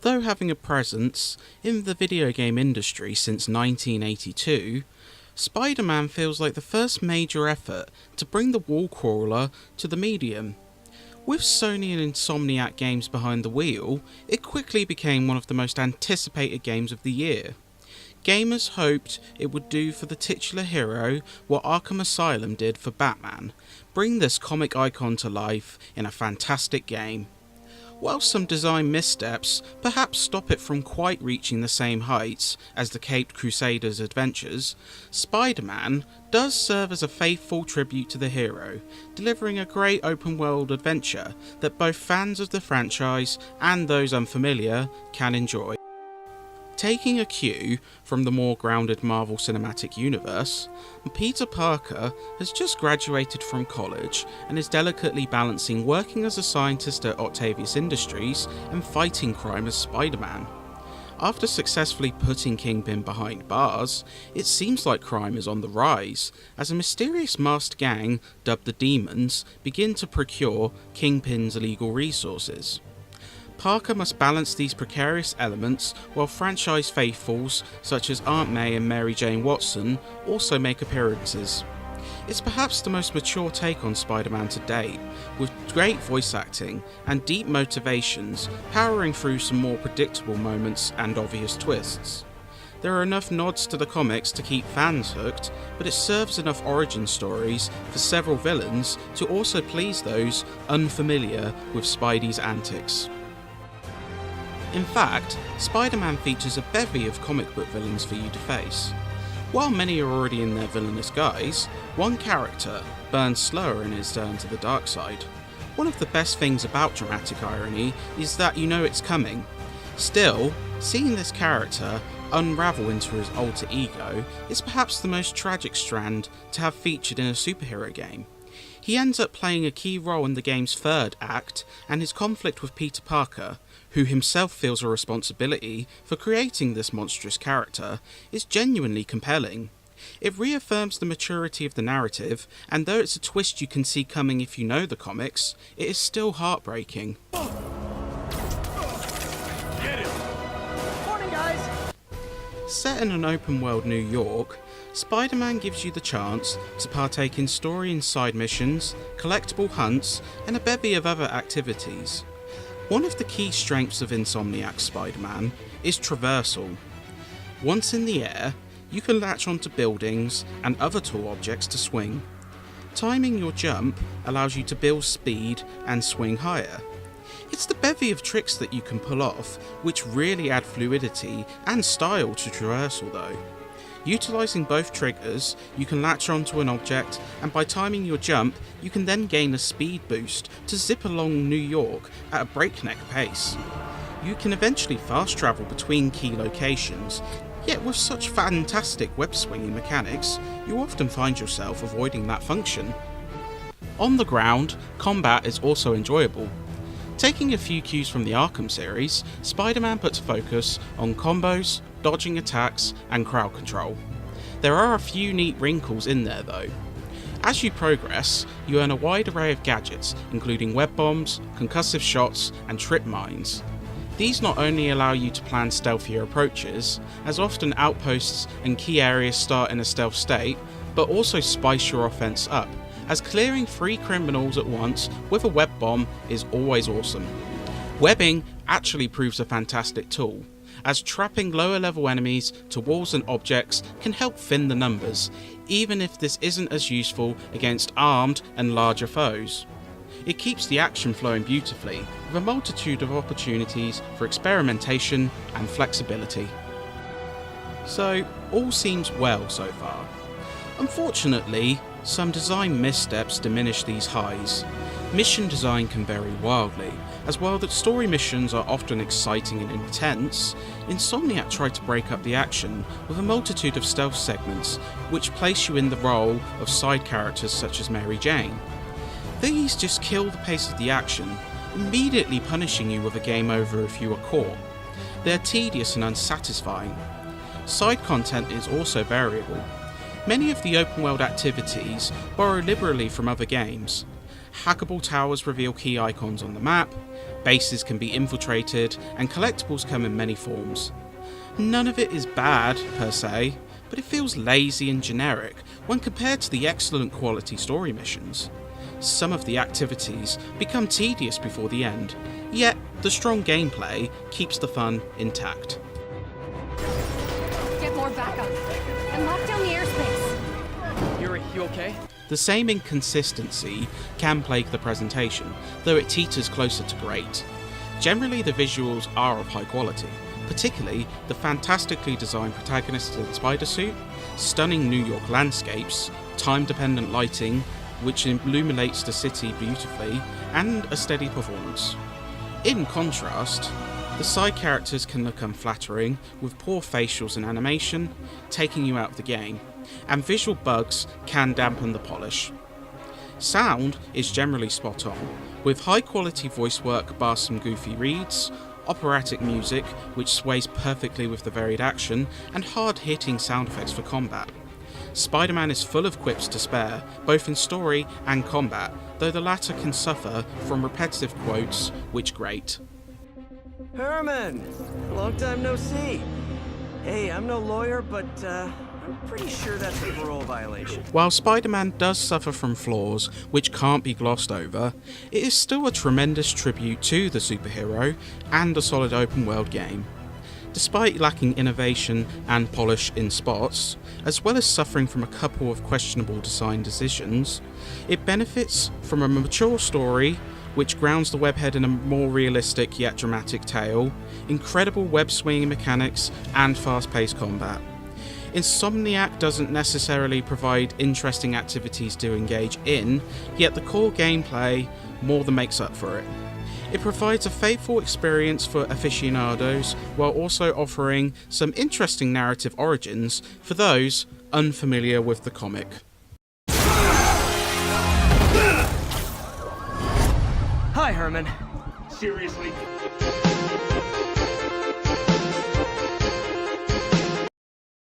Though having a presence in the video game industry since 1982, Spider-Man feels like the first major effort to bring the wall crawler to the medium. With Sony and Insomniac Games behind the wheel, it quickly became one of the most anticipated games of the year. Gamers hoped it would do for the titular hero what Arkham Asylum did for Batman, bring this comic icon to life in a fantastic game. While some design missteps perhaps stop it from quite reaching the same heights as the Caped Crusaders' adventures, Spider-Man does serve as a faithful tribute to the hero, delivering a great open-world adventure that both fans of the franchise and those unfamiliar can enjoy. Taking a cue from the more grounded Marvel Cinematic Universe, Peter Parker has just graduated from college and is delicately balancing working as a scientist at Octavius Industries and fighting crime as Spider-Man. After successfully putting Kingpin behind bars, it seems like crime is on the rise, as a mysterious masked gang, dubbed the Demons, begin to procure Kingpin's illegal resources. Parker must balance these precarious elements while franchise faithfuls such as Aunt May and Mary Jane Watson also make appearances. It's perhaps the most mature take on Spider-Man to date, with great voice acting and deep motivations powering through some more predictable moments and obvious twists. There are enough nods to the comics to keep fans hooked, but it serves enough origin stories for several villains to also please those unfamiliar with Spidey's antics. In fact, Spider-Man features a bevy of comic book villains for you to face. While many are already in their villainous guise, one character burns slower in his turn to the dark side. One of the best things about dramatic irony is that you know it's coming. Still, seeing this character unravel into his alter ego is perhaps the most tragic strand to have featured in a superhero game. He ends up playing a key role in the game's third act, and his conflict with Peter Parker, who himself feels a responsibility for creating this monstrous character, is genuinely compelling. It reaffirms the maturity of the narrative, and though it's a twist you can see coming if you know the comics, it is still heartbreaking. Get it! Morning, guys! Set in an open-world New York, Spider-Man gives you the chance to partake in story and side missions, collectible hunts, and a bevy of other activities. One of the key strengths of Insomniac's Spider-Man is traversal. Once in the air, you can latch onto buildings and other tall objects to swing. Timing your jump allows you to build speed and swing higher. It's the bevy of tricks that you can pull off which really add fluidity and style to traversal though. Utilising both triggers, you can latch onto an object, and by timing your jump, you can then gain a speed boost to zip along New York at a breakneck pace. You can eventually fast travel between key locations, yet with such fantastic web-swinging mechanics, you often find yourself avoiding that function. On the ground, combat is also enjoyable. Taking a few cues from the Arkham series, Spider-Man puts focus on combos, dodging attacks, and crowd control. There are a few neat wrinkles in there though. As you progress, you earn a wide array of gadgets, including web bombs, concussive shots, and trip mines. These not only allow you to plan stealthier approaches, as often outposts and key areas start in a stealth state, but also spice your offense up, as clearing 3 criminals at once with a web bomb is always awesome. Webbing actually proves a fantastic tool, as trapping lower level enemies to walls and objects can help thin the numbers, even if this isn't as useful against armed and larger foes. It keeps the action flowing beautifully, with a multitude of opportunities for experimentation and flexibility. So, all seems well so far. Unfortunately, some design missteps diminish these highs. Mission design can vary wildly, as while the story missions are often exciting and intense, Insomniac tried to break up the action with a multitude of stealth segments which place you in the role of side characters such as Mary Jane. These just kill the pace of the action, immediately punishing you with a game over if you are caught. They are tedious and unsatisfying. Side content is also variable. Many of the open world activities borrow liberally from other games. Hackable towers reveal key icons on the map, bases can be infiltrated, and collectibles come in many forms. None of it is bad, per se, but it feels lazy and generic when compared to the excellent quality story missions. Some of the activities become tedious before the end, yet the strong gameplay keeps the fun intact. Get more backup and lock down the airspace. Yuri, you okay? The same inconsistency can plague the presentation, though it teeters closer to great. Generally, the visuals are of high quality, particularly the fantastically designed protagonist in the spider suit, stunning New York landscapes, time-dependent lighting which illuminates the city beautifully, and a steady performance. In contrast, the side characters can look unflattering, with poor facials and animation, taking you out of the game, and visual bugs can dampen the polish. Sound is generally spot on, with high quality voice work bar some goofy reads, operatic music which sways perfectly with the varied action, and hard-hitting sound effects for combat. Spider-Man is full of quips to spare, both in story and combat, though the latter can suffer from repetitive quotes which grate. Herman! Long time no see. Hey, I'm no lawyer, but I'm pretty sure that's a parole violation. While Spider-Man does suffer from flaws which can't be glossed over, it is still a tremendous tribute to the superhero and a solid open world game. Despite lacking innovation and polish in spots, as well as suffering from a couple of questionable design decisions, it benefits from a mature story which grounds the webhead in a more realistic yet dramatic tale, incredible web-swinging mechanics, and fast-paced combat. Insomniac doesn't necessarily provide interesting activities to engage in, yet the core gameplay more than makes up for it. It provides a faithful experience for aficionados while also offering some interesting narrative origins for those unfamiliar with the comic. Hi, Herman. Seriously?